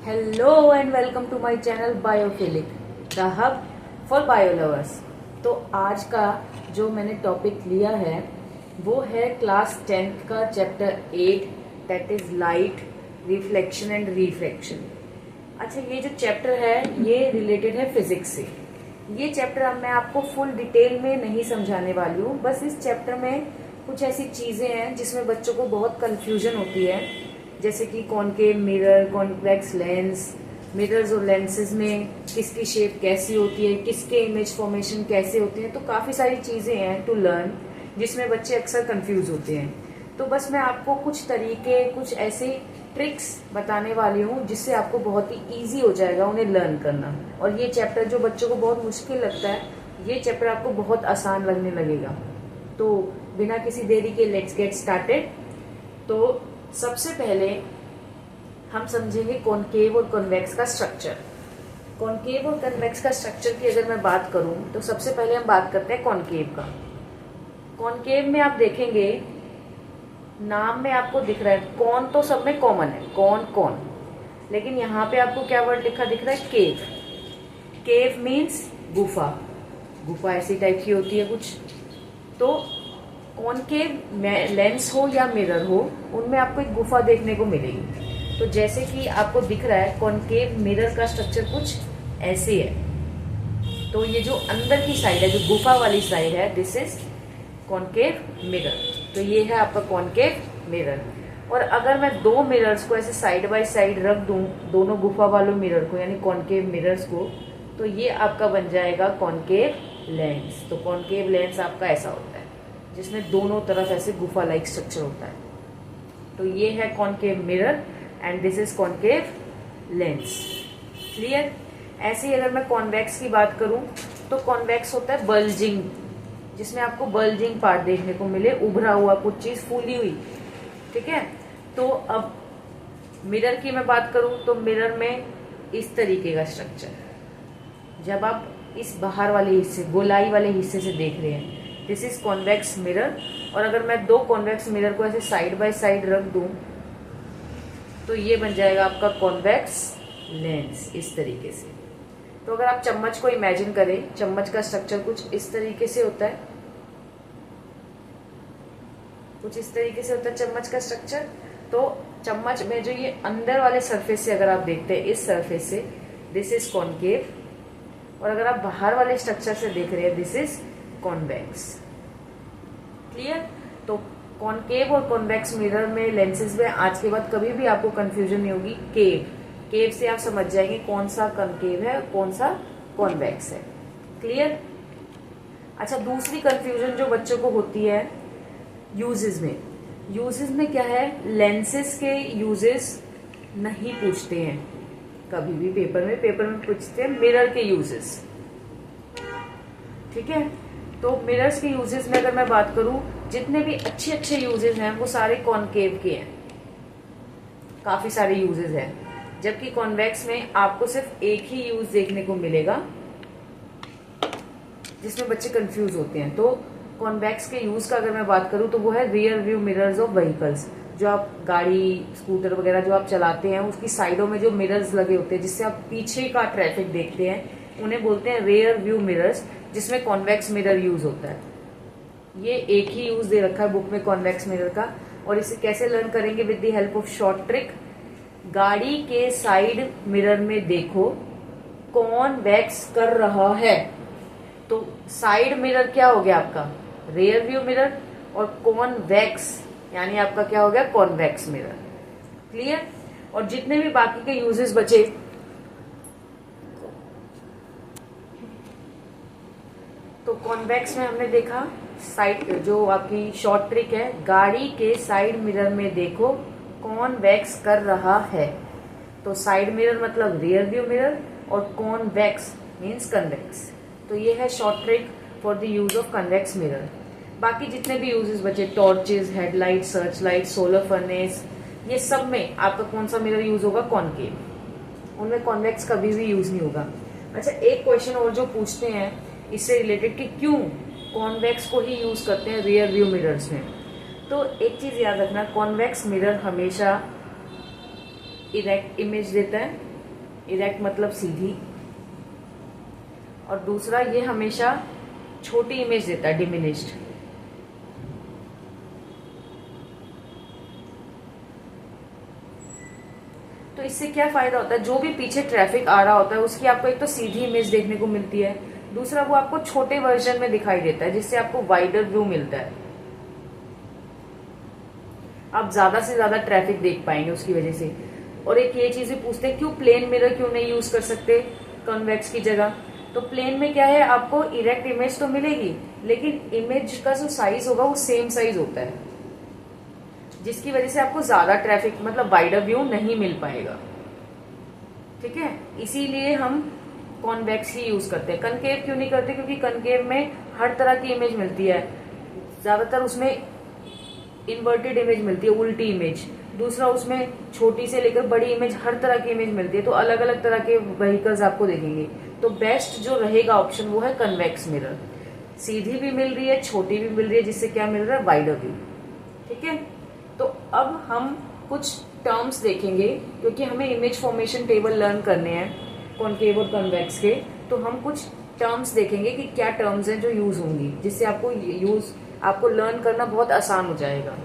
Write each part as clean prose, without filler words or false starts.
Hello and welcome to my channel Biophilic the hub for bio lovers. तो आज का जो मैंने टॉपिक लिया है वो है क्लास 10th का chapter 8 that is light reflection and refraction. अच्छा, ये जो चैप्टर है ये रिलेटेड है फिजिक्स से। ये चैप्टर अब मैं आपको फुल डिटेल में नहीं समझाने वाली हूँ, बस इस चैप्टर में कुछ ऐसी चीजें हैं जिसमें बच्चों को बहुत कंफ्यूजन होती है, जैसे कि concave mirror, convex lens, mirrors और लेंसेज में किसकी शेप कैसी होती है, किसके इमेज फॉर्मेशन कैसे होते हैं। तो काफी सारी चीजें हैं टू लर्न जिसमें बच्चे अक्सर कंफ्यूज होते हैं। तो बस मैं आपको कुछ तरीके, कुछ ऐसे ट्रिक्स बताने वाली हूँ जिससे आपको बहुत ही इजी हो जाएगा उन्हें लर्न करना। और ये चैप्टर जो बच्चों को बहुत मुश्किल लगता है, ये चैप्टर आपको बहुत आसान लगने लगेगा। तो बिना किसी देरी के लेट्स गेट स्टार्टेड। तो सबसे पहले हम समझेंगे कॉनकेव और कॉन्वेक्स का स्ट्रक्चर। कॉनकेव और कॉन्वेक्स का स्ट्रक्चर की अगर मैं बात करूं तो सबसे पहले हम बात करते हैं कॉनकेव का। कॉनकेव में आप देखेंगे नाम में आपको दिख रहा है कॉन, तो सब में कॉमन है, कॉन कॉन, लेकिन यहाँ पे आपको क्या वर्ड लिखा दिख रहा है, केव। केव मीन्स गुफा। गुफा ऐसी टाइप की होती है कुछ। तो कॉनकेव लेंस हो या मिरर हो, उनमें आपको एक गुफा देखने को मिलेगी। तो जैसे कि आपको दिख रहा है कॉनकेव मिरर का स्ट्रक्चर कुछ ऐसे है। तो ये जो अंदर की साइड है, जो गुफा वाली साइड है, दिस इज कॉनकेव मिरर। तो ये है आपका कॉनकेव मिरर। और अगर मैं दो मिरर्स को ऐसे साइड बाय साइड रख दूं, दोनों गुफा वालों मिरर को यानी कॉनकेव मिरर्स को, तो ये आपका बन जाएगा कॉनकेव लेंस। तो कॉनकेव लेंस आपका ऐसा होता है जिसमें दोनों तरफ ऐसे गुफा लाइक स्ट्रक्चर होता है। तो ये है concave mirror and this is concave lens. Clear. ऐसे ही अगर मैं कॉन्वेक्स की बात करूं तो कॉन्वेक्स होता है बल्जिंग, जिसमें आपको बल्जिंग पार्ट देखने को मिले, उभरा हुआ कुछ चीज फूली हुई। ठीक है। तो अब मिरर की मैं बात करूं तो मिरर में इस तरीके का स्ट्रक्चर, जब आप इस बाहर वाले हिस्से, गोलाई वाले हिस्से से देख रहे हैं, दिस इज कॉन्वेक्स मिरर। और अगर मैं दो कॉन्वेक्स मिरर को ऐसे साइड बाय साइड रख दूं तो ये बन जाएगा आपका कॉन्वेक्स लेंस, इस तरीके से। तो अगर आप चम्मच को इमेजिन करें, चम्मच का स्ट्रक्चर कुछ इस तरीके से होता है, कुछ इस तरीके से होता है चम्मच का स्ट्रक्चर। तो चम्मच में जो ये अंदर वाले सरफेस से अगर आप देखते हैं, इस सरफेस से, दिस इज कॉनकेव। और अगर आप बाहर वाले स्ट्रक्चर से देख रहे हैं, दिस इज कॉन्वेक्स। क्लियर। तो कॉनकेव और कॉन्वेक्स मिरर में, लेंसेज में आज के बाद कभी भी आपको कंफ्यूजन नहीं होगी। केव, केव से आप समझ जाएंगे कौन सा कॉनकेव है कौन सा कॉन्वेक्स है। क्लियर। अच्छा, दूसरी कंफ्यूजन जो बच्चों को होती है यूजेस में, यूजेस में क्या है, लेंसेज के यूजेस नहीं पूछते हैं कभी भी पेपर में पूछते हैं मिरर के यूजेस। ठीक है। तो मिरर्स के यूजेस में अगर मैं बात करूं, जितने भी अच्छे अच्छे यूजेस हैं वो सारे कॉनकेव के हैं, काफी सारे यूजेस हैं। जबकि कॉन्वेक्स में आपको सिर्फ एक ही यूज देखने को मिलेगा, जिसमें बच्चे कंफ्यूज होते हैं। तो कॉन्वेक्स के यूज का अगर मैं बात करूं तो वो है rear view mirrors of vehicles. जो आप गाड़ी, स्कूटर वगैरह जो आप चलाते हैं, उसकी साइडों में जो मिरर्स लगे होते हैं जिससे आप पीछे का ट्रैफिक देखते हैं, उन्हें बोलते हैं रियर व्यू मिरर्स, जिसमें कॉन्वेक्स मिरर यूज होता है। ये एक ही यूज दे रखा है बुक में कॉन्वेक्स मिरर का। और इसे कैसे लर्न करेंगे, with the help of short trick. गाड़ी के साइड मिरर में देखो कौन वैक्स कर रहा है। तो साइड मिरर क्या हो गया आपका, रियर व्यू मिरर, और कौन वैक्स यानी आपका क्या हो गया, कॉन्वेक्स मिरर। क्लियर। और जितने भी बाकी के यूजेस बचे, तो कॉन्वेक्स में हमने देखा साइड, जो आपकी शॉर्ट ट्रिक है, गाड़ी के साइड मिरर में देखो कौन वैक्स कर रहा है। तो साइड मिरर मतलब रियर व्यू मिरर और कॉन्वेक्स मीन्स कन्वेक्स। तो ये है short trick for the use of convex mirror. बाकी जितने भी यूजेस बचे, torches, headlight, search light, solar furnace, ये सब में आपका कौन सा मिरर यूज होगा, कॉनकेव। उनमें कॉन्वेक्स कभी भी यूज नहीं होगा। अच्छा, एक क्वेश्चन और जो पूछते हैं इससे रिलेटेड कि क्यों कॉन्वेक्स को ही यूज करते हैं रियर व्यू मिरर्स में। तो एक चीज याद रखना, कॉन्वेक्स मिरर हमेशा इरेक्ट इमेज देता है इरेक्ट मतलब सीधी, और दूसरा ये हमेशा छोटी इमेज देता है, डिमिनिश्ड। तो इससे क्या फायदा होता है, जो भी पीछे ट्रैफिक आ रहा होता है उसकी आपको एक तो सीधी इमेज देखने को मिलती है, दूसरा वो आपको छोटे वर्जन में दिखाई देता है जिससे आपको वाइडर व्यू मिलता है, आप ज्यादा से ज्यादा ट्रैफिक देख पाएंगे उसकी वजह से। और एक ये चीज भी पूछते हैं क्यों प्लेन मिरर क्यों नहीं यूज कर सकते कॉन्वेक्स की जगह। तो प्लेन में क्या है, आपको इरेक्ट इमेज तो मिलेगी लेकिन इमेज का जो साइज होगा वो सेम साइज होता है, जिसकी वजह से आपको ज्यादा ट्रैफिक मतलब वाइडर व्यू नहीं मिल पाएगा। ठीक है, इसीलिए हम कॉन्वेक्स ही यूज करते हैं। कनकेव क्यों नहीं करते, क्योंकि कनकेव में हर तरह की इमेज मिलती है, ज्यादातर उसमें इन्वर्टेड इमेज मिलती है, उल्टी इमेज। दूसरा उसमें छोटी से लेकर बड़ी इमेज, हर तरह की इमेज मिलती है, तो अलग अलग तरह के व्हीकल्स आपको देखेंगे। तो बेस्ट जो रहेगा ऑप्शन वो है कन्वेक्स मिरर, सीधी भी मिल रही है छोटी भी मिल रही है, जिससे क्या मिल रहा है, वाइडर व्यू। ठीक है, तो अब हम कुछ टर्म्स देखेंगे क्योंकि हमें इमेज फॉर्मेशन टेबल लर्न करने हैं कॉनकेव और कन्वेक्स के। तो हम कुछ टर्म्स देखेंगे कि क्या टर्म्स हैं जो यूज होंगी, जिससे आपको लर्न करना बहुत आसान हो जाएगा।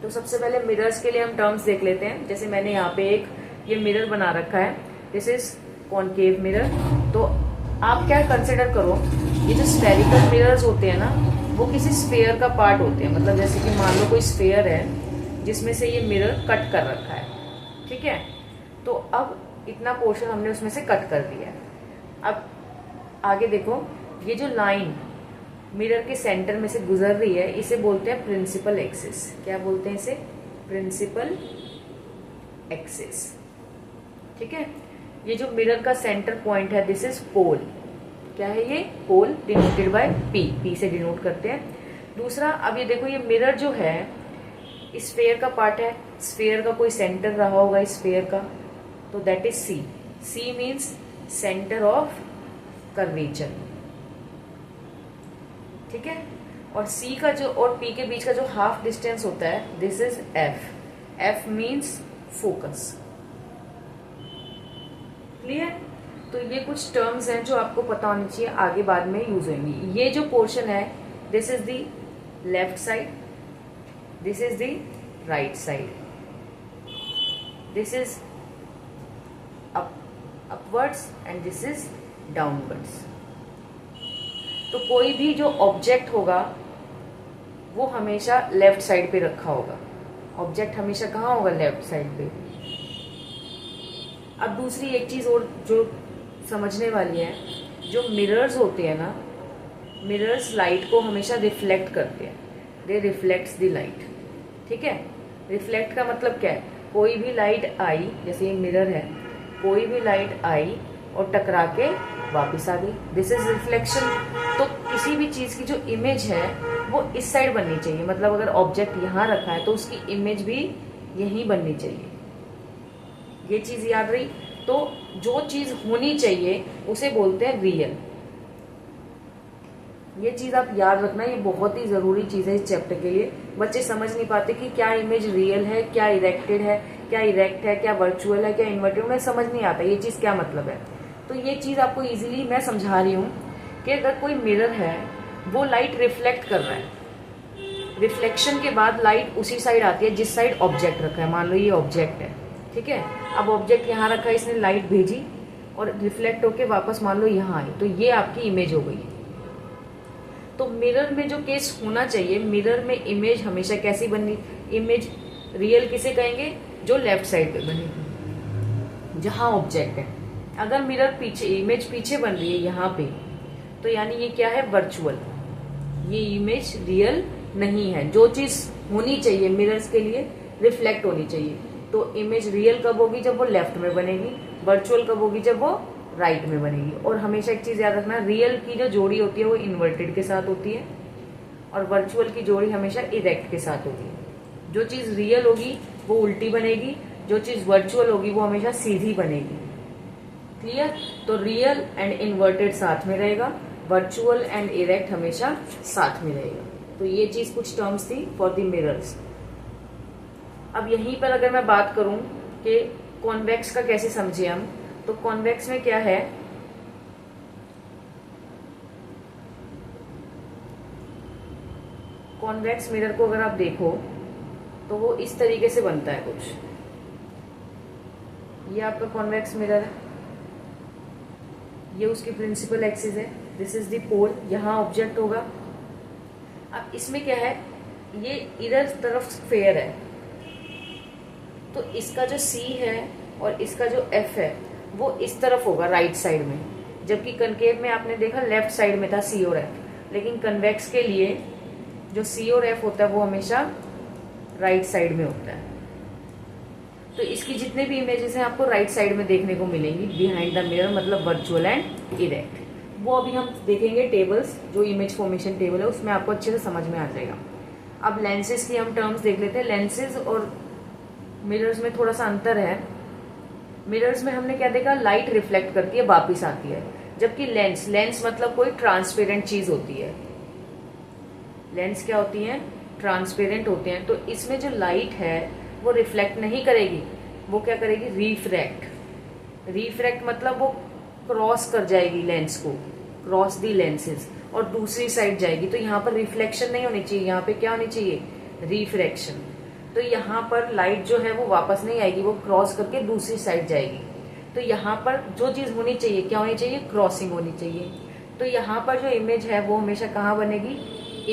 तो सबसे पहले मिरर्स के लिए हम टर्म्स देख लेते हैं। जैसे मैंने यहाँ पे एक ये मिरर बना रखा है, दिस इज कॉनकेव मिरर। तो आप क्या कंसिडर करो, ये जो स्फेरिकल मिरर्स होते हैं ना वो किसी स्फेयर का पार्ट होते हैं। मतलब जैसे कि मान लो कोई स्फेयर है जिसमें से ये मिरर कट कर रखा है, ठीक है। तो अब इतना पोर्शन हमने उसमें से कट कर दिया है। अब आगे देखो, ये जो लाइन मिरर के सेंटर में से गुजर रही है इसे बोलते हैं प्रिंसिपल एक्सिस। क्या बोलते हैं इसे, प्रिंसिपल एक्सिस। ठीक है, ये जो मिरर का सेंटर पॉइंट है दिस इज पोल। क्या है ये, पोल, डिनोटेड बाय पी, पी से डिनोट करते हैं। दूसरा, अब ये देखो, ये मिरर जो है स्फेयर का पार्ट है, स्फेयर का कोई सेंटर रहा होगा स्फेयर का, तो that is C. C means centre of curvature. ठीक है, और सी का जो और पी के बीच का जो हाफ डिस्टेंस होता है this is F. F means focus. Clear. तो ये कुछ टर्म्स हैं जो आपको पता होनी चाहिए, आगे बाद में यूज होंगी। ये जो पोर्शन है this is the left side, this is the right side, this is upwards and this is downwards. तो कोई भी जो ऑब्जेक्ट होगा वो हमेशा लेफ्ट साइड पे रखा होगा। ऑब्जेक्ट हमेशा कहाँ होगा, लेफ्ट साइड पे। अब दूसरी एक चीज और जो समझने वाली है, जो मिरर्स होते हैं ना, मिरर्स लाइट को हमेशा रिफ्लेक्ट करते हैं, दे रिफ्लेक्ट्स द लाइट। ठीक है, रिफ्लेक्ट का मतलब क्या है, कोई भी लाइट आई, जैसे ये मिरर है, कोई भी लाइट आई और टकरा के वापस आ गई, दिस इज रिफ्लेक्शन। तो किसी भी चीज की जो इमेज है वो इस साइड बननी चाहिए। मतलब अगर ऑब्जेक्ट यहाँ रखा है तो उसकी इमेज भी यहीं बननी चाहिए। ये चीज याद रही। तो जो चीज होनी चाहिए उसे बोलते हैं रियल। ये चीज आप याद रखना, ये बहुत ही जरूरी चीज है इस चैप्टर के लिए। बच्चे समझ नहीं पाते कि क्या इमेज रियल है, क्या इरेक्टेड है, क्या इरेक्ट है, क्या वर्चुअल है, क्या इन्वर्टेड। उन्हें समझ नहीं आता ये चीज क्या मतलब है। तो ये चीज आपको इजीली मैं समझा रही हूँ कि अगर कोई मिरर है वो लाइट रिफ्लेक्ट कर रहा है, रिफ्लेक्शन के बाद लाइट उसी साइड आती है जिस साइड ऑब्जेक्ट रखा है। मान लो ये ऑब्जेक्ट है, ठीक है। अब ऑब्जेक्ट यहाँ रखा है, इसने लाइट भेजी और रिफ्लेक्ट होके वापस मान लो यहाँ आई, तो ये आपकी इमेज हो गई। तो मिरर में जो केस होना चाहिए, मिरर में इमेज हमेशा कैसी बननी, इमेज रियल किसे कहेंगे, जो लेफ्ट साइड पे बनेगी जहां ऑब्जेक्ट है। अगर मिरर पीछे, इमेज पीछे बन रही है यहाँ पे, तो यानी ये क्या है, वर्चुअल। ये इमेज रियल नहीं है। जो चीज होनी चाहिए मिरर्स के लिए रिफ्लेक्ट होनी चाहिए। तो इमेज रियल कब होगी, जब वो लेफ्ट में बनेगी। वर्चुअल कब होगी, जब वो राइट में बनेगी। और हमेशा एक चीज याद रखना, रियल की जो जोड़ी होती है वो इन्वर्टेड के साथ होती है और वर्चुअल की जोड़ी हमेशा इरेक्ट के साथ होती है। जो चीज रियल होगी वो उल्टी बनेगी, जो चीज वर्चुअल होगी वो हमेशा सीधी बनेगी। क्लियर। तो रियल एंड इन्वर्टेड साथ में रहेगा, वर्चुअल एंड इरेक्ट हमेशा साथ में रहेगा। तो ये चीज कुछ टर्म्स थी फॉर द मिरर्स। अब यहीं पर अगर मैं बात करूं कि कॉन्वेक्स का कैसे समझे हम, तो कॉन्वेक्स में क्या है, कॉन्वेक्स मिरर को अगर आप देखो तो वो इस तरीके से बनता है कुछ। ये आपका कॉन्वेक्स मिरर है, ये उसकी प्रिंसिपल एक्सिस है, दिस इज द पोल, यहाँ ऑब्जेक्ट होगा। अब इसमें क्या है, ये इधर तरफ स्फेयर है, तो इसका जो C है और इसका जो F है वो इस तरफ होगा राइट साइड में, जबकि कनकेव में आपने देखा लेफ्ट साइड में था C और F। लेकिन कन्वेक्स के लिए जो C और F होता है वो हमेशा राइट साइड में होता है। तो इसकी जितने भी इमेजेस हैं आपको राइट साइड में देखने को मिलेंगी बिहाइंड द मिरर, मतलब वर्चुअल एंड इरेक्ट। वो अभी हम देखेंगे टेबल्स, जो इमेज फॉर्मेशन टेबल है उसमें आपको अच्छे से समझ में आ जाएगा। अब लेंसेज की हम टर्म्स देख लेते हैं। लेंसेज और मिरर्स में थोड़ा सा अंतर है। मिरर्स में हमने क्या देखा, लाइट रिफ्लेक्ट करती है वापिस आती है, जबकि लेंस मतलब कोई ट्रांसपेरेंट चीज होती है। लेंस क्या होती है, ट्रांसपेरेंट होते हैं। तो इसमें जो लाइट है वो रिफ्लेक्ट नहीं करेगी, वो क्या करेगी, रिफ्रैक्ट। रिफ्रैक्ट मतलब वो क्रॉस कर जाएगी लेंस को, क्रॉस दी लेंसेज, और दूसरी साइड जाएगी। तो यहाँ पर रिफ्लेक्शन नहीं होनी चाहिए, यहाँ पे क्या होनी चाहिए, रिफ्रैक्शन। तो यहाँ पर लाइट जो है वो वापस नहीं आएगी, वो क्रॉस करके दूसरी साइड जाएगी। तो यहाँ पर जो चीज होनी चाहिए, क्या होनी चाहिए, क्रॉसिंग होनी चाहिए। तो यहाँ पर जो इमेज है वो हमेशा कहाँ बनेगी,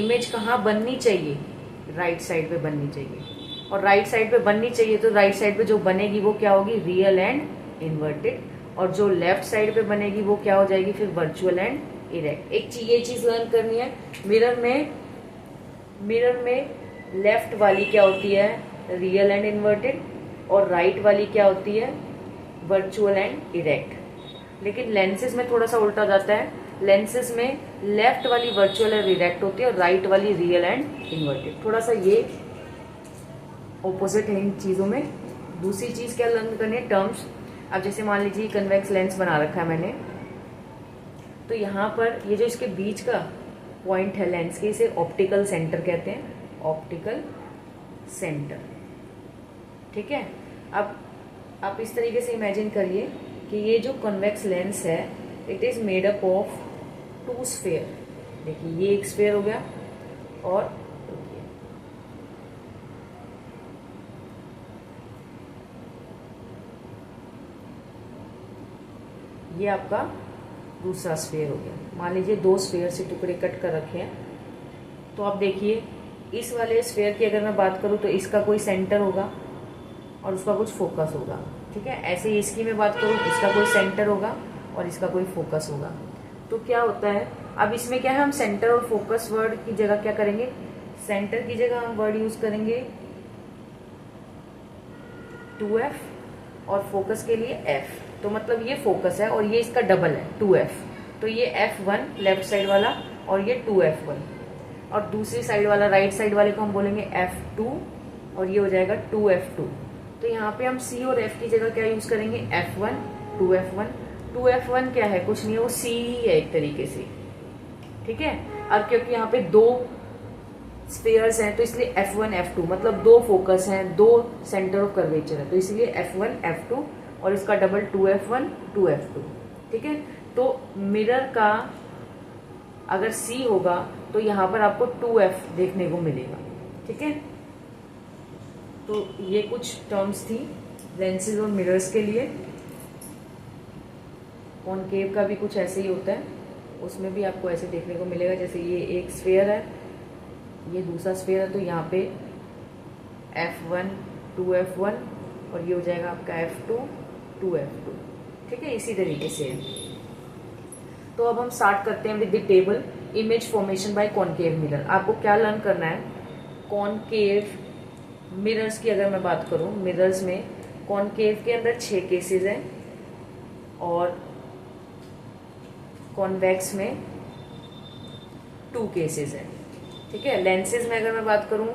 इमेज कहाँ बननी चाहिए, राइट साइड पे बननी चाहिए। और राइट साइड पे बननी चाहिए तो राइट साइड पे जो बनेगी वो क्या होगी, रियल एंड इन्वर्टेड। और जो लेफ्ट साइड पे बनेगी वो क्या हो जाएगी, फिर वर्चुअल एंड इरेक्ट। ये चीज लर्न करनी है। मिरर में लेफ्ट वाली क्या होती है, रियल एंड इन्वर्टेड, और राइट वाली क्या होती है, वर्चुअल एंड इरेक्ट। लेकिन लेंसेज में थोड़ा सा उल्टा जाता है। लेंसेज में लेफ्ट वाली वर्चुअल एंड इरेक्ट होती है और राइट वाली रियल एंड इन्वर्टेड। थोड़ा सा ये ऑपोजिट है इन चीजों में। दूसरी चीज क्या लर्न करनी है, टर्म्स। अब जैसे मान लीजिए कन्वेक्स लेंस बना रखा है मैंने, तो यहाँ पर ये जो इसके बीच का पॉइंट है लेंस के, इसे ऑप्टिकल सेंटर कहते हैं, ऑप्टिकल सेंटर। ठीक है। अब आप इस तरीके से इमेजिन करिए कि ये जो कन्वेक्स लेंस है it is made up of 2 sphere. देखिए ये एक स्फेयर हो गया, और ये आपका दूसरा स्फेयर हो गया। मान लीजिए 2 स्फेयर से टुकड़े कट कर रखे हैं। तो आप देखिए इस वाले स्फेयर की अगर मैं बात करूं तो इसका कोई सेंटर होगा और उसका कुछ फोकस होगा। ठीक है। ऐसे ही इसकी मैं बात करूं, इसका कोई सेंटर होगा और इसका कोई फोकस होगा। तो क्या होता है, अब इसमें क्या है, हम सेंटर और फोकस वर्ड की जगह क्या करेंगे, सेंटर की जगह हम वर्ड यूज करेंगे 2F और फोकस के लिए F। तो मतलब ये फोकस है और ये इसका डबल है 2F। तो ये F1 लेफ्ट साइड वाला और ये 2F1, और दूसरी साइड वाला राइट साइड वाले को हम बोलेंगे F2 और ये हो जाएगा 2F2। तो यहाँ पे हम C और F की जगह क्या यूज करेंगे, F1 2F1। 2F1 क्या है, कुछ नहीं है, वो C ही है एक तरीके से। ठीक है। अब क्योंकि यहाँ पे 2 स्फेयर्स हैं तो इसलिए F1 F2, मतलब 2 फोकस हैं, 2 सेंटर ऑफ कर्वेचर है, तो इसलिए F1 F2 और इसका डबल 2F1 2F2। ठीक है। तो मिरर का अगर C होगा तो यहाँ पर आपको 2F देखने को मिलेगा। ठीक है। तो ये कुछ टर्म्स थी लेंसेज और मिरर्स के लिए। कॉनकेव का भी कुछ ऐसे ही होता है, उसमें भी आपको ऐसे देखने को मिलेगा। जैसे ये एक स्फेयर है, ये दूसरा स्फेयर है, तो यहाँ पे F1 2F1 और ये हो जाएगा आपका F2 2F2। ठीक है। इसी तरीके से तो अब हम स्टार्ट करते हैं with the table image formation by concave mirror. आपको क्या लर्न करना है, कॉनकेव मिरर्स की अगर मैं बात करूं, मिरर्स में कॉनकेव के अंदर 6 केसेस हैं और कॉन्वेक्स में 2 केसेस हैं। ठीक है। लेंसेज में अगर मैं बात करूं,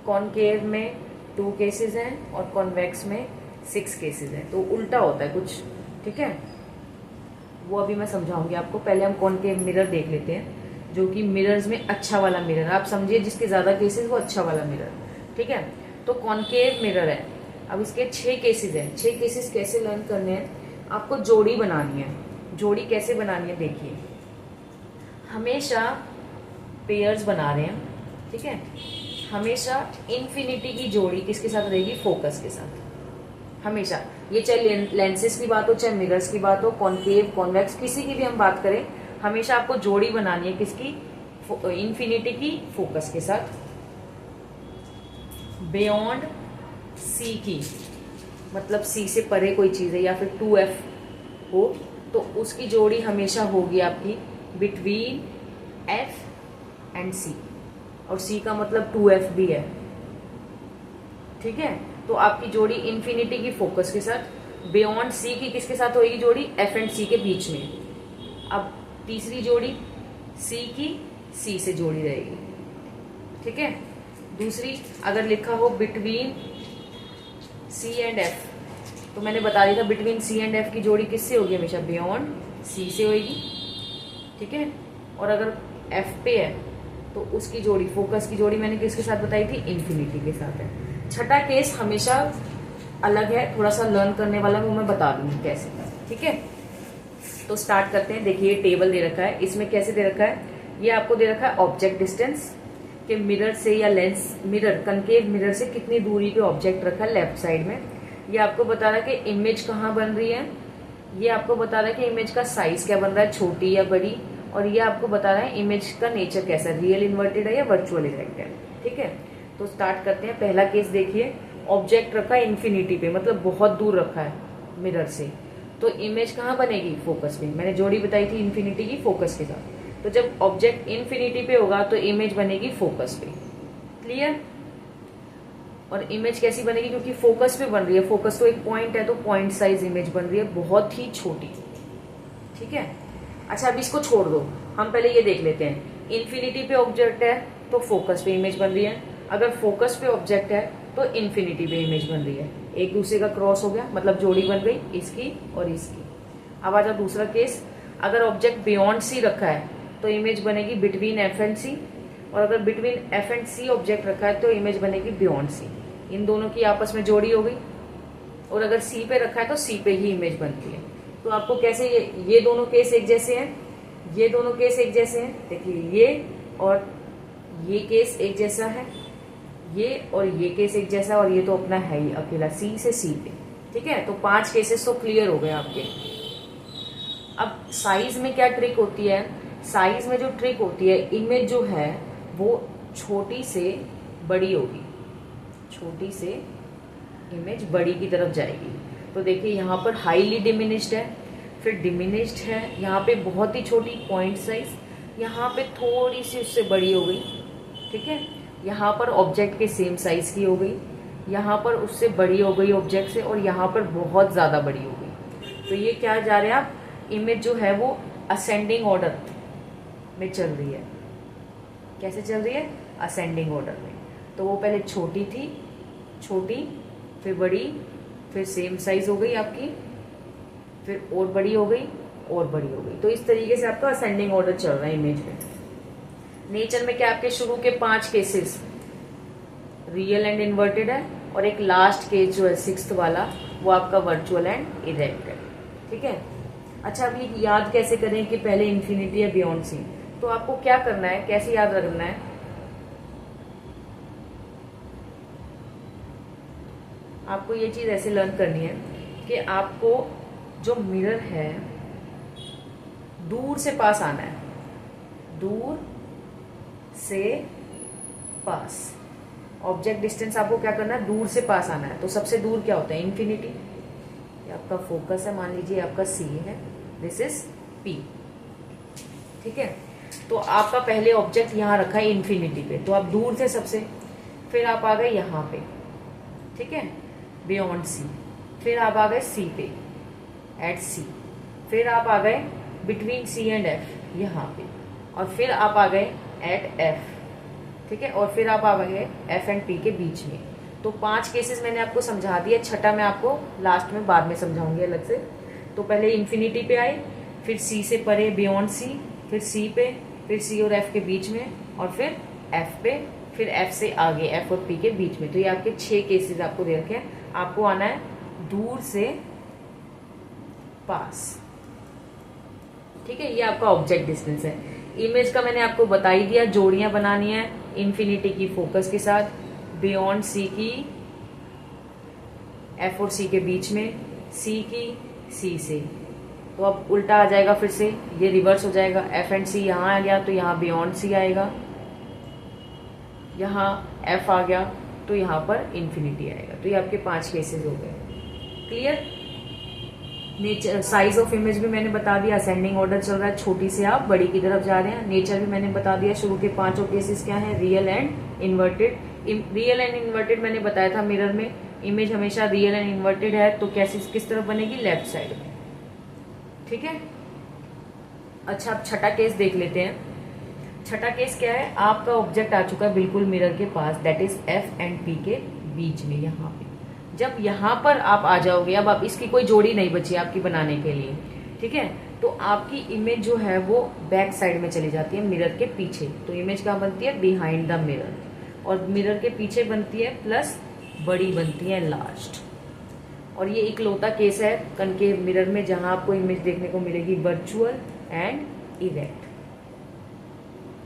कॉनकेव में 2 केसेस हैं और कॉन्वेक्स में 6 केसेस हैं। तो उल्टा होता है कुछ। ठीक है। वो अभी मैं समझाऊंगी आपको। पहले हम कॉनकेव मिरर देख लेते हैं, जो कि मिरर्स में अच्छा वाला मिरर, आप समझिए जिसके ज्यादा केसेस वो अच्छा वाला मिरर। ठीक है। तो कॉनकेव मिरर है। अब इसके 6 केसेस हैं। 6 केसेस कैसे लर्न करने हैं, आपको जोड़ी बनानी है। जोड़ी कैसे बनानी है देखिए, हमेशा पेयर्स बना रहे हैं, ठीक है। हमेशा इन्फिनिटी की जोड़ी किसके साथ रहेगी, फोकस के साथ। हमेशा, ये चाहे लेंसेज की बात हो, चाहे मिरर्स की बात हो, कॉनकेव कॉन्वेक्स किसी की भी हम बात करें, हमेशा आपको जोड़ी बनानी है किसकी, इन्फिनिटी की फोकस के साथ। बियॉन्ड सी की, मतलब सी से परे कोई चीज है, या फिर 2F हो तो उसकी जोड़ी हमेशा होगी आपकी बिटवीन F एंड C, और C का मतलब 2F भी है, ठीक है। तो आपकी जोड़ी इन्फिनिटी की फोकस के साथ, बियॉन्ड C की किसके साथ होगी जोड़ी, F एंड C के बीच में। अब तीसरी जोड़ी C की C से जोड़ी रहेगी, ठीक है। दूसरी अगर लिखा हो बिटवीन C एंड F, तो मैंने बता दिया था बिटवीन C एंड F की जोड़ी किससे होगी, हमेशा बियॉन्ड C से होगी, ठीक है। और अगर F पे है तो उसकी जोड़ी, फोकस की जोड़ी मैंने किसके साथ बताई थी, इन्फिनिटी के साथ है। छठा केस हमेशा अलग है, थोड़ा सा लर्न करने वाला, वो मैं बता दूंगी कैसे, ठीक है। तो स्टार्ट करते हैं। देखिए टेबल दे रखा है, इसमें कैसे दे रखा है, ये आपको दे रखा है ऑब्जेक्ट डिस्टेंस के मिरर से, या लेंस मिरर, कनकेव मिरर से कितनी दूरी पे ऑब्जेक्ट रखा है लेफ्ट साइड में। ये आपको बता रहा है कि इमेज कहाँ बन रही है, ये आपको बता रहा है कि इमेज का साइज क्या बन रहा है, छोटी या बड़ी, और ये आपको बता रहा है इमेज का नेचर कैसा है, रियल इन्वर्टेड है या वर्चुअल इरेक्ट है, ठीक है। तो स्टार्ट करते हैं। पहला केस देखिए, ऑब्जेक्ट रखा है इन्फिनिटी पे, मतलब बहुत दूर रखा है मिरर से, तो इमेज कहाँ बनेगी, फोकस पे। मैंने जोड़ी बताई थी इन्फिनिटी की फोकस के साथ, तो जब ऑब्जेक्ट इन्फिनिटी पे होगा तो इमेज बनेगी फोकस पे, क्लियर। और इमेज कैसी बनेगी, क्योंकि फोकस पे बन रही है, फोकस तो एक पॉइंट है, तो पॉइंट साइज इमेज बन रही है, बहुत ही छोटी, ठीक है। अच्छा अब इसको छोड़ दो, हम पहले ये देख लेते हैं। इन्फिनिटी पे ऑब्जेक्ट है तो फोकस पे इमेज बन रही है, अगर फोकस पे ऑब्जेक्ट है तो इन्फिनिटी पे इमेज बन रही है, एक दूसरे का क्रॉस हो गया, मतलब जोड़ी बन गई इसकी और इसकी। अब आ जाओ दूसरा केस, अगर ऑब्जेक्ट बियॉन्ड सी रखा है तो इमेज बनेगी बिटवीन F एंड C, और अगर between F and C object रखा है तो इमेज बनेगी बियॉन्ड C। इन दोनों की आपस में जोड़ी हो गई, और अगर C पे रखा है तो C पे ही इमेज बनती है। तो आपको कैसे, ये दोनों केस एक जैसे हैं, ये दोनों केस एक जैसे हैं, देखिए ये और ये केस एक जैसा है, ये और ये केस एक जैसा, और ये तो अपना है ही अकेला C से C पे, ठीक है। तो 5 केसेस तो क्लियर हो गए आपके। अब साइज में क्या ट्रिक होती है, साइज में जो ट्रिक होती है, इमेज जो है वो छोटी से बड़ी होगी, छोटी से इमेज बड़ी की तरफ जाएगी। तो देखिए यहाँ पर हाईली डिमिनिश्ड है, फिर डिमिनिश्ड है, यहाँ पे बहुत ही छोटी पॉइंट साइज, यहाँ पे थोड़ी सी उससे बड़ी हो गई, ठीक है। यहाँ पर ऑब्जेक्ट के सेम साइज की हो गई, यहाँ पर उससे बड़ी हो गई ऑब्जेक्ट से, और यहाँ पर बहुत ज्यादा बड़ी हो गई। तो ये क्या जा रहे हैं आप, इमेज जो है वो असेंडिंग ऑर्डर में चल रही है। कैसे चल रही है, असेंडिंग ऑर्डर में। तो वो पहले छोटी थी, छोटी, फिर बड़ी, फिर सेम साइज हो गई आपकी, फिर और बड़ी हो गई, और बड़ी हो गई। तो इस तरीके से आपका असेंडिंग ऑर्डर चल रहा है इमेज में। नेचर में क्या, आपके शुरू के 5 केसेस रियल एंड इन्वर्टेड है, और एक लास्ट केस जो है 6th वाला, वो आपका वर्चुअल एंड इरेक्ट है, ठीक है। अच्छा अब ये याद कैसे करें कि पहले इन्फिनिटी है बियॉन्ड सी, तो आपको क्या करना है, कैसे याद रखना है, आपको ये चीज ऐसे लर्न करनी है कि आपको जो मिरर है दूर से पास आना है, दूर से पास। ऑब्जेक्ट डिस्टेंस आपको क्या करना है, दूर से पास आना है। तो सबसे दूर क्या होता है, इन्फिनिटी। ये आपका फोकस है, मान लीजिए आपका C है, दिस इज P, ठीक है। तो आपका पहले ऑब्जेक्ट यहाँ रखा है इन्फिनिटी पे, तो आप दूर थे सबसे, फिर आप आ गए यहाँ पे, ठीक है, बियॉन्ड C, फिर आप आ गए C पे, एट C, फिर आप आ गए बिटवीन C एंड F यहाँ पे, और फिर आप आ गए एट F, ठीक है, और फिर आप आ गए F एंड P के बीच में। तो 5 केसेस मैंने आपको समझा दिए, छठा मैं आपको लास्ट में बाद में समझाऊंगी अलग से। तो पहले इन्फिनिटी पे आए, फिर C से परे बियॉन्ड C, फिर C पे, फिर C और F के बीच में, और फिर F पे, फिर F से आगे F और P के बीच में। तो ये आपके 6 केसेस आपको दे रखे हैं। आपको आना है दूर से पास। ठीक है, ये आपका ऑब्जेक्ट डिस्टेंस है। इमेज का मैंने आपको बता ही दिया, जोड़ियां बनानी है इन्फिनिटी की फोकस के साथ, बियॉन्ड सी की एफ और सी के बीच में, सी की सी से। तो अब उल्टा आ जाएगा, फिर से ये रिवर्स हो जाएगा, एफ एंड सी यहाँ आ गया तो यहाँ बियॉन्ड सी आएगा, यहाँ एफ आ गया तो यहाँ पर इन्फिनिटी आएगा। तो ये आपके 5 केसेस हो गए। Clear? Nature, size of image भी मैंने बता दिया, असेंडिंग ऑर्डर चल रहा है, छोटी से आप बड़ी की तरफ जा रहे हैं। नेचर भी मैंने बता दिया, शुरू के 5 केसेस क्या है, real and inverted. Real and inverted मैंने बताया था, मिरर में इमेज हमेशा रियल एंड इन्वर्टेड है तो कैसे किस तरफ बनेगी, लेफ्ट साइड में। ठीक है, अच्छा अब छठा केस देख लेते हैं। छठा केस क्या है, आपका ऑब्जेक्ट आ चुका है बिल्कुल मिरर के पास, that is F and P के बीच में, यहाँ पे। जब यहाँ पर आप आ जाओगे, अब आप इसकी कोई जोड़ी नहीं बची आपकी बनाने के लिए, ठीक है, तो आपकी इमेज जो है वो बैक साइड में चली जाती है, मिरर के पीछे। तो इमेज क्या बनती है, बिहाइंड द मिरर, और मिरर के पीछे बनती है प्लस बड़ी बनती है लास्ट। और ये इकलौता केस है कनकेव मिरर में जहां आपको इमेज देखने को मिलेगी virtual and erect.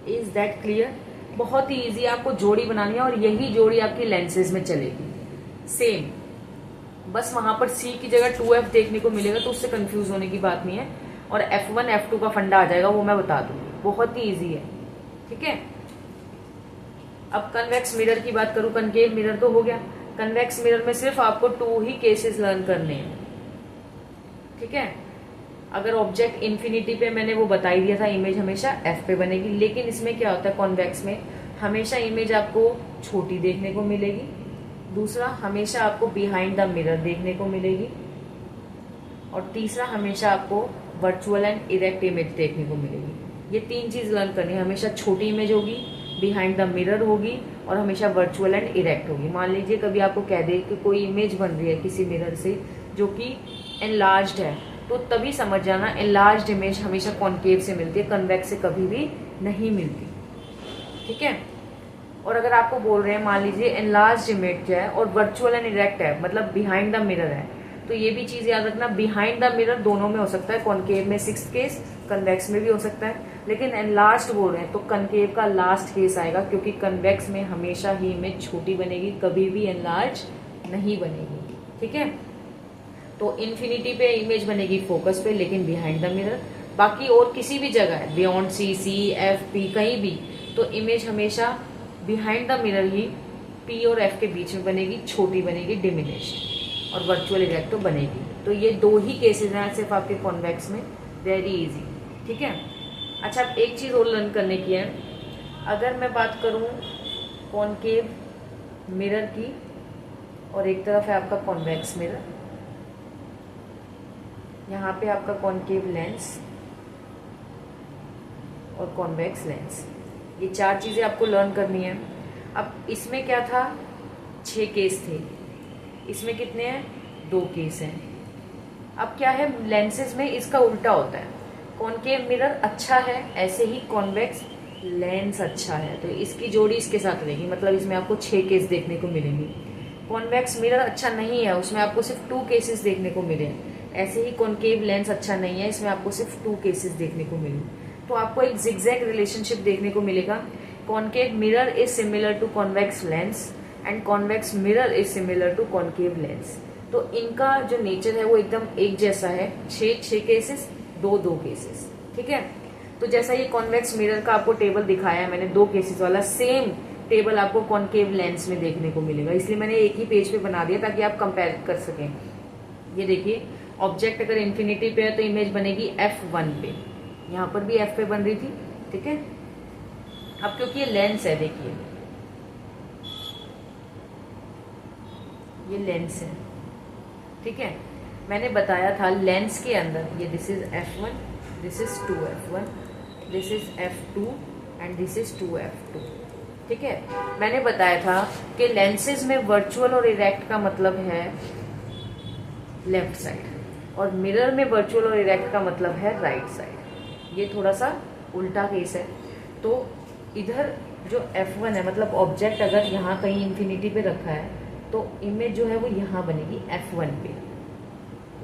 Is that clear? बहुत ही इजी, आपको जोड़ी बनानी है और यही जोड़ी आपकी लेंसेज में चलेगी सेम। बस वहां पर सी की जगह 2f देखने को मिलेगा तो उससे कंफ्यूज होने की बात नहीं है, और f1 f2 का फंडा आ जाएगा, वो मैं बता दूंगी, बहुत ही इजी है। ठीक है, अब कन्वेक्स मिरर की बात करूं, कनकेव मिरर तो हो गया। कन्वेक्स मिरर में सिर्फ आपको 2 ही केसेस लर्न करने हैं। ठीक है, अगर ऑब्जेक्ट इन्फिनिटी पे मैंने वो बता ही दिया था, इमेज हमेशा एफ पे बनेगी, लेकिन इसमें क्या होता है, कॉन्वेक्स में हमेशा इमेज आपको छोटी देखने को मिलेगी, दूसरा हमेशा आपको बिहाइंड द मिरर देखने को मिलेगी, और तीसरा हमेशा आपको वर्चुअल एंड इरेक्ट इमेज देखने को मिलेगी। ये 3 चीज लर्न करनी है, हमेशा छोटी इमेज होगी, बिहाइंड द मिरर होगी, और हमेशा वर्चुअल एंड इरेक्ट होगी। मान लीजिए कभी आपको कह दे कि कोई इमेज बन रही है किसी मिरर से जो कि एनलार्ज्ड है, तो तभी समझ जाना एनलार्ज्ड इमेज हमेशा कॉन्केव से मिलती है, कन्वेक्स से कभी भी नहीं मिलती। ठीक है, और अगर आपको बोल रहे हैं मान लीजिए एनलार्ज्ड इमेज है और वर्चुअल एंड इरेक्ट है, मतलब बिहाइंड द मिरर है, तो ये भी चीज याद रखना, बिहाइंड द मिरर दोनों में हो सकता है, कॉन्केव में 6th केस, कन्वेक्स में भी हो सकता है, लेकिन एनलार्ज्ड बोल रहे हैं तो कनकेव का लास्ट केस आएगा, क्योंकि कन्वेक्स में हमेशा ही इमेज छोटी बनेगी, कभी भी एनलार्ज नहीं बनेगी। ठीक है, तो इन्फिनिटी पे इमेज बनेगी फोकस पे, लेकिन बिहाइंड द मिरर। बाकी और किसी भी जगह है, बियॉन्ड सी, सी, एफ, पी, कहीं भी, तो इमेज हमेशा behind the mirror he P और एफ के बीच में बनेगी, छोटी बनेगी, डिमिनिश्ड, और वर्चुअल इरेक्ट तो बनेगी। तो ये 2 ही केसेस हैं सिर्फ आपके कॉन्वेक्स में, वेरी इजी। ठीक है, अच्छा अब एक चीज और लर्न करने की है, अगर मैं बात करूं कॉन्केव मिरर की, और एक तरफ है आपका कॉन्वेक्स मिरर, यहाँ पे आपका कॉन्केव लेंस और कॉन्वेक्स लेंस, ये 4 चीजें आपको लर्न करनी है। अब इसमें क्या था, 6 केस थे, इसमें कितने हैं, 2 केस हैं। अब क्या है, लेंसेज में इसका उल्टा होता है, कॉन्केव मिरर अच्छा है, ऐसे ही कॉन्वेक्स लेंस अच्छा है, तो इसकी जोड़ी इसके साथ रहेगी, मतलब इसमें आपको 6 केस देखने को मिलेंगे। कॉन्वेक्स मिरर अच्छा नहीं है, उसमें आपको सिर्फ 2 केसेस देखने को मिले, ऐसे ही कॉन्केव लेंस अच्छा नहीं है, इसमें आपको सिर्फ 2 केसेस देखने को मिले। तो आपको एक जिगजैग रिलेशनशिप देखने को मिलेगा, concave mirror is similar to convex lens and convex mirror is similar to concave lens. तो इनका जो नेचर है वो एकदम एक जैसा है, 6 केसेस, 2 केसेस। ठीक है, तो जैसा ये कॉन्वेक्स मिरर का आपको टेबल दिखाया है मैंने 2 केसेस वाला, सेम टेबल आपको कॉन्केव लेंस में देखने को मिलेगा, इसलिए मैंने एक ही पेज पे बना दिया ताकि आप कंपेयर कर सकें। ये देखिए, ऑब्जेक्ट अगर इन्फिनिटी पे है तो इमेज बनेगी F1 पे, यहाँ पर भी F पे बन रही थी। ठीक है, अब क्योंकि ये लेंस है, देखिए ये लेंस है, ठीक है, मैंने बताया था लेंस के अंदर ये this is F1, this is 2F1, this is F2 and this is 2F2। ठीक है, मैंने बताया था कि लेंसेज में वर्चुअल और इरेक्ट का मतलब है लेफ्ट साइड, और मिरर में वर्चुअल और इरेक्ट का मतलब है राइट साइड। ये थोड़ा सा उल्टा केस है। तो इधर जो F1 है, मतलब ऑब्जेक्ट अगर यहाँ कहीं इन्फिनिटी पे रखा है तो इमेज जो है वो यहाँ बनेगी F1 पे,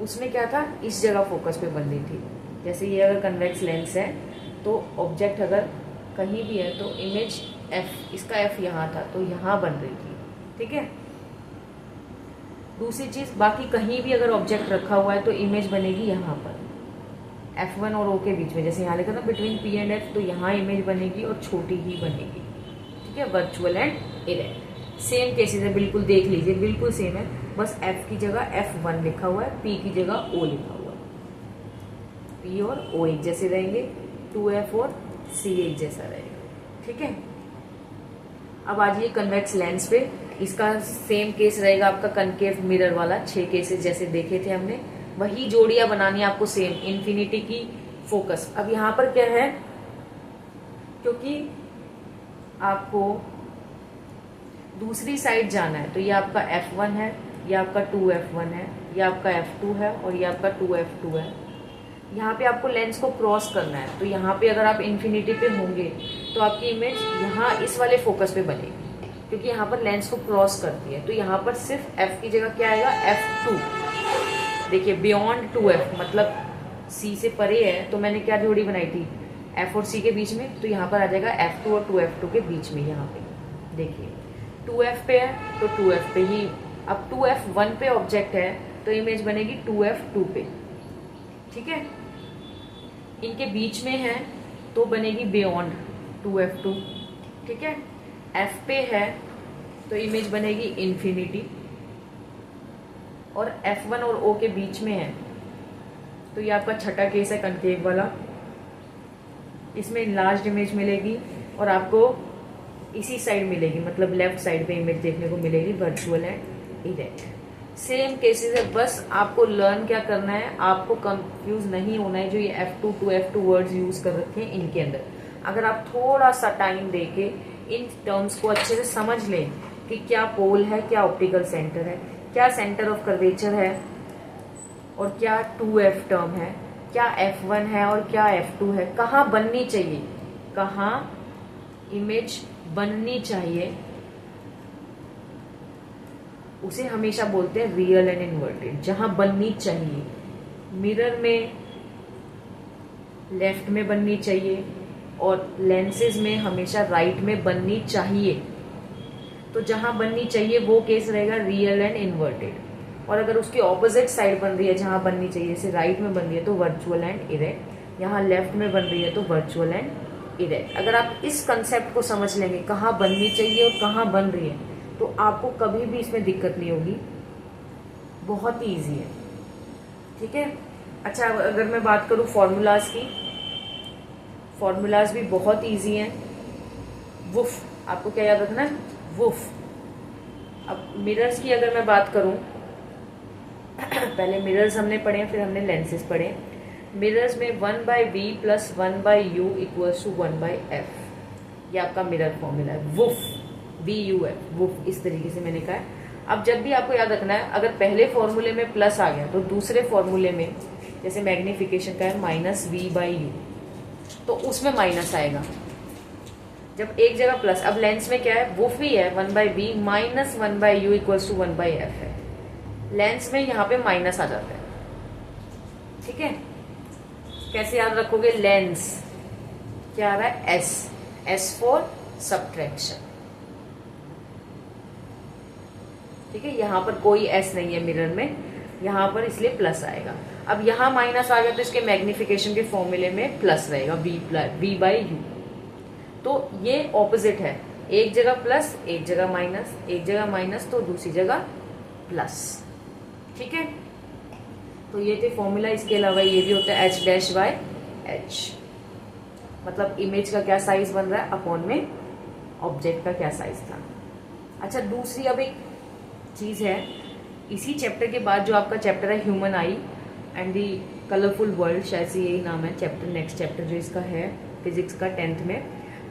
उसमें क्या था, इस जगह फोकस पे बन रही थी। जैसे ये अगर कन्वेक्स लेंस है तो ऑब्जेक्ट अगर कहीं भी है तो इमेज एफ, इसका एफ यहाँ था तो यहाँ बन रही थी, ठीक है। दूसरी चीज, बाकी कहीं भी अगर ऑब्जेक्ट रखा हुआ है तो इमेज बनेगी यहाँ पर F1 और O के बीच में, जैसे यहाँ लिखा था बिटवीन P एंड F, तो यहाँ इमेज बनेगी और छोटी ही बनेगी, ठीक है। Virtual and erect same cases है, बिल्कुल देख लीजिए, बिल्कुल सेम है, बस F की जगह F1 लिखा हुआ है, P की जगह O लिखा हुआ है। P और O एक जैसे रहेंगे, 2F और C एक जैसा रहेगा, ठीक है। अब आ जाइए कन्वेक्स लेंस पे। इसका सेम केस रहेगा आपका कनकेव मिरर वाला, 6 केसेस जैसे देखे थे हमने, वही जोड़ियां बनानी है आपको सेम, इन्फिनिटी की फोकस। अब यहाँ पर क्या है, क्योंकि आपको दूसरी साइड जाना है तो ये आपका F1 है, ये आपका 2F1 है, ये आपका F2 है और ये आपका 2F2 है। यहाँ पे आपको लेंस को क्रॉस करना है, तो यहाँ पे अगर आप इन्फिनिटी पे होंगे तो आपकी इमेज यहाँ इस वाले फोकस पे बनेगी, क्योंकि यहाँ पर लेंस को क्रॉस करती है। तो यहाँ पर सिर्फ F की जगह क्या आएगा, F2। देखिए बियॉन्ड 2F मतलब C से परे है, तो मैंने क्या जोड़ी बनाई थी, F और C के बीच में, तो यहाँ पर आ जाएगा F2 और 2F2 के बीच में। यहाँ पे देखिए 2F पे है तो 2F पे ही, अब 2F1 पे ऑब्जेक्ट है तो इमेज बनेगी 2F2 पे, ठीक है। इनके बीच में है तो बनेगी बियॉन्ड 2F2, ठीक है। F पे है तो इमेज बनेगी इन्फिनिटी, और F1 और O के बीच में है तो ये आपका छठा केस है कनकेव वाला। इसमें लार्ज इमेज मिलेगी और आपको इसी साइड मिलेगी, मतलब लेफ्ट साइड पे इमेज देखने को मिलेगी, virtual and erect. Same cases है, बस आपको लर्न क्या करना है, आपको कंफ्यूज नहीं होना है जो ये F2 2F2 वर्ड्स यूज कर रखे हैं इनके अंदर। अगर आप थोड़ा सा टाइम देके इन टर्म्स को अच्छे से समझ लें कि क्या पोल है, क्या ऑप्टिकल सेंटर है, क्या सेंटर ऑफ कर्वेचर है, और क्या 2F टर्म है, क्या F1 है और क्या F2 है, कहाँ बननी चाहिए, कहाँ इमेज बननी चाहिए, उसे हमेशा बोलते हैं रियल एंड इन्वर्टेड। जहां बननी चाहिए, मिरर में लेफ्ट में बननी चाहिए और लेंसेज में हमेशा राइट में बननी चाहिए। तो जहां बननी चाहिए वो केस रहेगा रियल एंड इन्वर्टेड, और अगर उसकी ऑपोजिट साइड बन रही है जहां बननी चाहिए, जैसे राइट में बन रही है तो वर्चुअल एंड इरेक्ट, यहाँ लेफ्ट में बन रही है तो वर्चुअल एंड इरेक्ट। अगर आप इस कंसेप्ट को समझ लेंगे कहाँ बननी चाहिए और कहाँ बन रही है, तो आपको कभी भी इसमें दिक्कत नहीं होगी, बहुत ही ईजी है, ठीक है। अच्छा, अगर मैं बात करूं फॉर्मूलाज की, फॉर्मूलाज भी बहुत ईजी हैं। वुफ, आपको क्या याद रखना है, वुफ। अब मिरर्स की अगर मैं बात करूं, पहले मिरर्स हमने पढ़े हैं, फिर हमने लेंसेज पढ़े। मिरर्स में 1/v + 1/u = 1/f, ये आपका मिरर फॉर्मूला है, वुफ, VUF, वुफ, इस तरीके से मैंने कहा है। अब जब भी आपको याद रखना है, अगर पहले फॉर्मूले में प्लस आ गया तो दूसरे फॉर्मूले में, जैसे मैग्निफिकेशन का है -v/u, तो उसमें माइनस आएगा जब एक जगह प्लस। अब लेंस में क्या है, वुफ ही है, 1/v - 1/u = 1/f है। लेंस में यहाँ पे माइनस आ जाता है, ठीक है। कैसे याद रखोगे, लेंस क्या आ रहा है, S फॉर सब्ट्रैक्शन, ठीक है। यहाँ पर कोई S नहीं है मिरर में, यहाँ पर इसलिए प्लस आएगा। अब यहाँ माइनस आ गया तो इसके मैग्निफिकेशन के फॉर्मूले में प्लस रहेगा, v/u। तो ये ऑपोजिट है, एक जगह प्लस एक जगह माइनस, एक जगह माइनस तो दूसरी जगह प्लस, ठीक है। तो ये थे फॉर्मूला। इसके अलावा ये भी होता है H'/H, मतलब इमेज का क्या साइज बन रहा है अपॉन में ऑब्जेक्ट का क्या साइज था। अच्छा, दूसरी अब एक चीज है, इसी चैप्टर के बाद जो आपका चैप्टर है human I and the colourful world, शायद से यही नाम है चैप्टर, नेक्स्ट चैप्टर जो इसका है फिजिक्स का 10th में,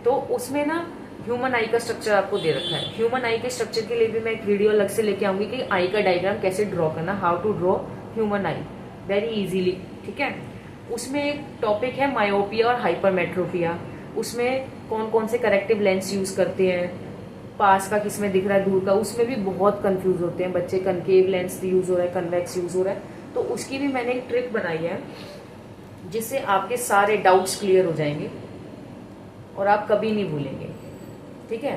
तो उसमें ना ह्यूमन आई का स्ट्रक्चर आपको दे रखा है। ह्यूमन आई के स्ट्रक्चर के लिए भी मैं एक वीडियो अलग से लेके आऊंगी कि आई का डायग्राम कैसे ड्रॉ करना, how to draw human eye very easily, ठीक है। उसमें एक टॉपिक है मायोपिया और हाइपरमेट्रोपिया, उसमें कौन कौन से करेक्टिव लेंस यूज करते हैं, पास का किसमें दिख रहा है, दूर का, उसमें भी बहुत कंफ्यूज होते हैं बच्चे, कनकेव लेंस यूज हो रहा है, कन्वेक्स यूज हो रहा है, तो उसकी भी मैंने एक ट्रिक बनाई है जिससे आपके सारे डाउट्स क्लियर हो जाएंगे और आप कभी नहीं भूलेंगे। ठीक है,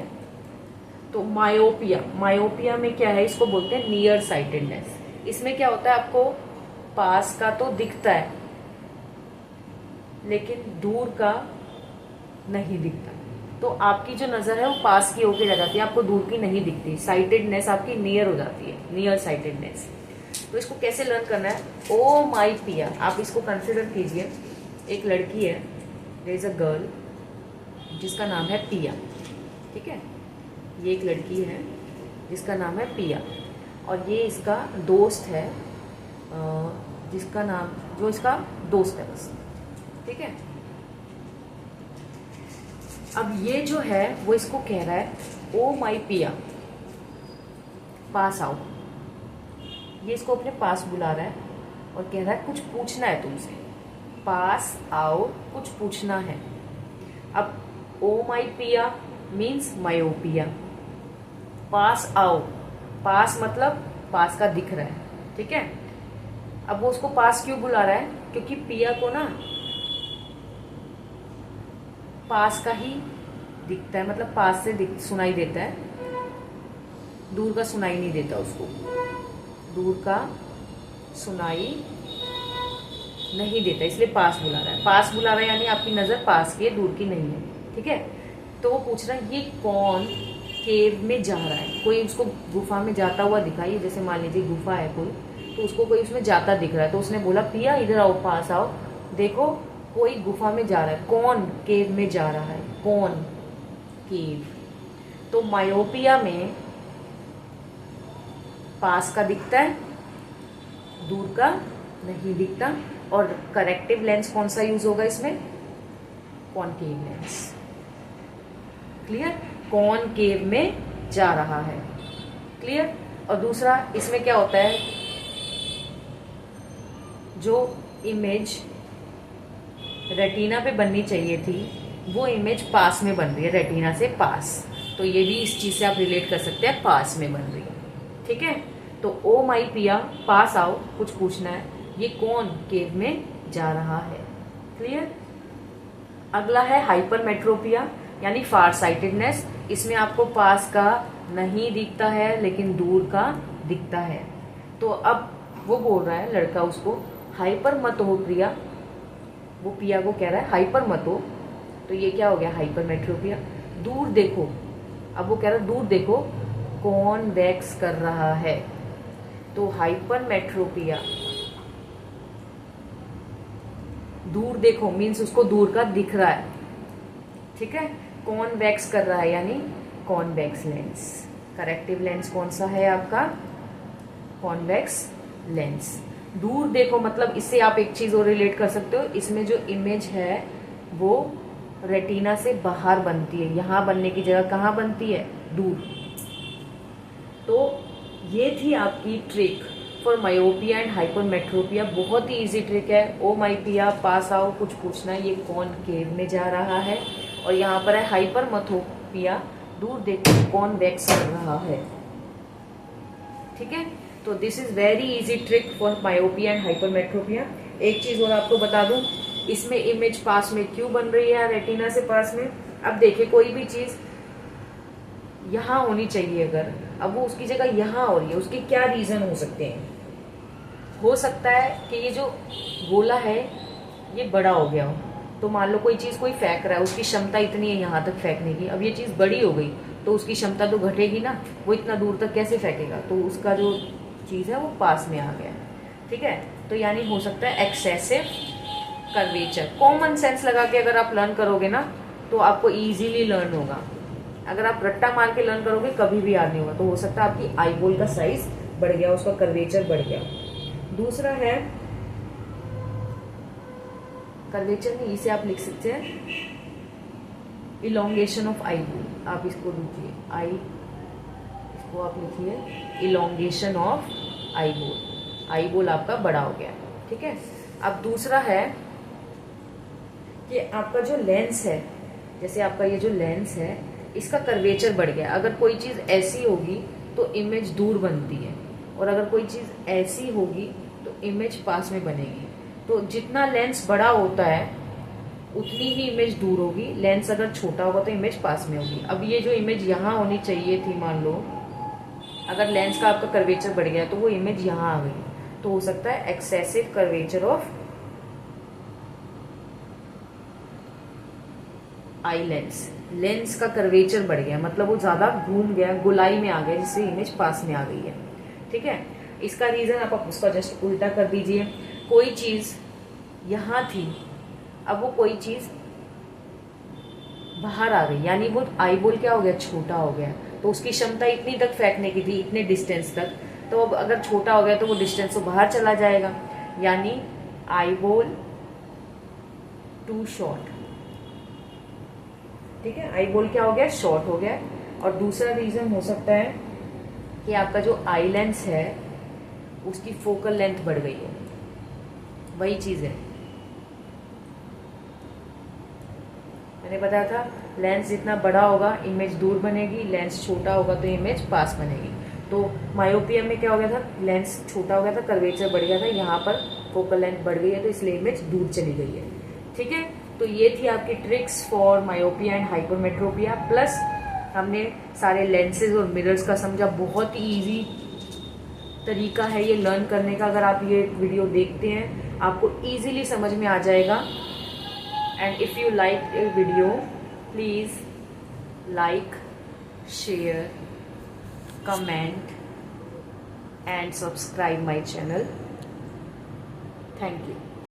तो मायोपिया, मायोपिया में क्या है, इसको बोलते हैं नियर साइटेडनेस। इसमें क्या होता है, आपको पास का तो दिखता है लेकिन दूर का नहीं दिखता, तो आपकी जो नजर है वो पास की होके रह जाती है, आपको दूर की नहीं दिखती। साइटेडनेस आपकी नियर हो जाती है, नियर साइटेडनेस। तो इसको कैसे लर्न करना है, ओ माई पिया, आप इसको कंसिडर कीजिए। एक लड़की है, देयर इज अ गर्ल जिसका नाम है पिया। ठीक है, ये एक लड़की है जिसका नाम है पिया और ये इसका दोस्त है जिसका नाम, जो इसका दोस्त है बस। ठीक है, अब ये जो है वो इसको कह रहा है ओ माई पिया पास आओ। ये इसको अपने पास बुला रहा है और कह रहा है कुछ पूछना है तुमसे, पास आओ कुछ पूछना है। अब ओ माई पिया मीन्स मायोपिया, पास आओ, पास मतलब पास का दिख रहा है। ठीक है, अब वो उसको पास क्यों बुला रहा है, क्योंकि पिया को ना पास का ही दिखता है, मतलब पास से सुनाई देता है, दूर का सुनाई नहीं देता उसको, दूर का सुनाई नहीं देता, इसलिए पास बुला रहा है। पास बुला रहा है यानी आपकी नजर पास की है, दूर की नहीं है। ठीक है, तो वो पूछ रहा है ये कौन केव में जा रहा है, कोई उसको गुफा में जाता हुआ दिखाई, जैसे मान लीजिए गुफा है कोई, तो उसको कोई उसमें जाता दिख रहा है, तो उसने बोला पिया इधर आओ, पास आओ, देखो कोई गुफा में जा रहा है। कौन केव में जा रहा है, कौन केव। तो मायोपिया में पास का दिखता है, दूर का नहीं दिखता। और करेक्टिव लेंस कौन सा यूज होगा इसमें, कॉनकेव लेंस। क्लियर, कॉनकेव में जा रहा है। क्लियर। और दूसरा इसमें क्या होता है, जो इमेज रेटिना पे बननी चाहिए थी वो इमेज पास में बन रही है, रेटिना से पास, तो ये भी इस चीज से आप रिलेट कर सकते हैं, पास में बन रही है। ठीक है, तो ओ माई पिया पास आओ कुछ पूछना है, ये कौन केव में जा रहा है। क्लियर। अगला है हाइपरमेट्रोपिया यानी फार साइटेडनेस। इसमें आपको पास का नहीं दिखता है लेकिन दूर का दिखता है। तो अब वो बोल रहा है लड़का उसको हाइपर मत हो प्रिया, वो पिया को कह रहा है हाइपर मत हो, तो ये क्या हो गया हाइपरमेट्रोपिया। दूर देखो, अब वो कह रहा है दूर देखो कौन वैक्स कर रहा है, तो हाइपरमेट्रोपिया दूर देखो मीन्स उसको दूर का दिख रहा है। ठीक है, कौन वैक्स कर रहा है यानी कॉन्वेक्स लेंस। करेक्टिव लेंस कौन सा है आपका, कॉन्वेक्स लेंस। दूर देखो मतलब इससे आप एक चीज और रिलेट कर सकते हो, इसमें जो इमेज है वो रेटिना से बाहर बनती है, यहां बनने की जगह कहाँ बनती है, दूर। तो ये थी आपकी trick for myopia and hypermetropia. बहुत ही इजी ट्रिक है। ओ माई पिया पास आओ कुछ पूछना है, ये कौन केव में जा रहा है, और यहाँ पर है हाइपरमेट्रोपिया दूर देखो कौन वैक्स कर रहा है। ठीक है, तो this is very easy trick for myopia and hypermetropia. एक चीज और आपको बता दूं, इसमें इमेज पास में क्यों बन रही है रेटिना से पास में। अब देखिए कोई भी चीज यहाँ होनी चाहिए, अगर अब वो उसकी जगह यहाँ हो रही है, उसके क्या रीजन हो सकते हैं। हो सकता है कि ये जो गोला है ये बड़ा हो गया हो, तो मान लो कोई चीज कोई फेंक रहा है, उसकी क्षमता इतनी है यहाँ तक फेंकने की, अब ये चीज बड़ी हो गई तो उसकी क्षमता तो घटेगी ना, वो इतना दूर तक कैसे फेंकेगा, तो उसका जो चीज है वो पास में आ गया। ठीक है, तो यानी हो सकता है एक्सेसिव कर्वेचर। कॉमन सेंस लगा के अगर आप लर्न करोगे ना तो आपको इजीली लर्न होगा। अगर आप रट्टा मार के लर्न करोगे कभी भी याद नहीं होगा। तो हो सकता है आपकी आई बोल का साइज बढ़ गया, उसका कर्वेचर बढ़ गया। दूसरा है कर्वेचर में इसे आप लिख सकते हैं इलोंगेशन ऑफ आई बोल। आप इसको लिखिए आई, इसको आप लिखिए इलोंगेशन ऑफ आई बोल। आई बोल आपका बड़ा हो गया। ठीक है, अब दूसरा है कि आपका जो लेंस है, जैसे आपका ये जो लेंस है इसका कर्वेचर बढ़ गया। अगर कोई चीज ऐसी होगी तो इमेज दूर बनती है, और अगर कोई चीज ऐसी होगी तो इमेज पास में बनेगी। तो जितना लेंस बड़ा होता है उतनी ही इमेज दूर होगी, लेंस अगर छोटा होगा तो इमेज पास में होगी। अब ये जो इमेज यहाँ होनी चाहिए थी, मान लो अगर लेंस का आपका कर्वेचर बढ़ गया तो वो इमेज यहाँ आ गई, तो हो सकता है excessive curvature of eye lens. Lens का कर्वेचर बढ़ गया, मतलब वो ज्यादा घूम गया, गोलाई में आ गया, जिससे इमेज पास में आ गई है। ठीक है, इसका रीजन आप उसका जस्ट उल्टा कर दीजिए। कोई चीज यहाँ थी, अब वो कोई चीज बाहर आ गई, यानी वो आई बॉल क्या हो गया, छोटा हो गया। तो उसकी क्षमता इतनी तक फेंकने की थी, इतने डिस्टेंस तक, तो अब अगर छोटा हो गया तो वो डिस्टेंस तो बाहर चला जाएगा, यानी आई बॉल टू शॉर्ट। ठीक है, आई बॉल क्या हो गया, शॉर्ट हो गया। और दूसरा रीजन हो सकता है कि आपका जो आई लेंस है उसकी फोकल लेंथ बढ़ गई है, वही चीज है मैंने बताया था। लेंस जितना बड़ा होगा इमेज दूर बनेगी, लेंस छोटा होगा तो इमेज पास बनेगी। तो मायोपिया में क्या हो गया था, लेंस छोटा हो गया था, कर्वेचर बढ़ गया था, यहाँ पर फोकल लेंथ बढ़ गई है, तो इसलिए इमेज दूर चली गई है। ठीक है, तो ये थी आपकी tricks for myopia and hypermetropia. Plus हमने सारे लेंसेज और मिरर्स का समझा। बहुत ही ईजी तरीका है ये लर्न करने का। अगर आप ये वीडियो देखते हैं आपको ईजिली समझ में आ जाएगा। And if you like a video please like, share, comment and subscribe my channel. Thank you.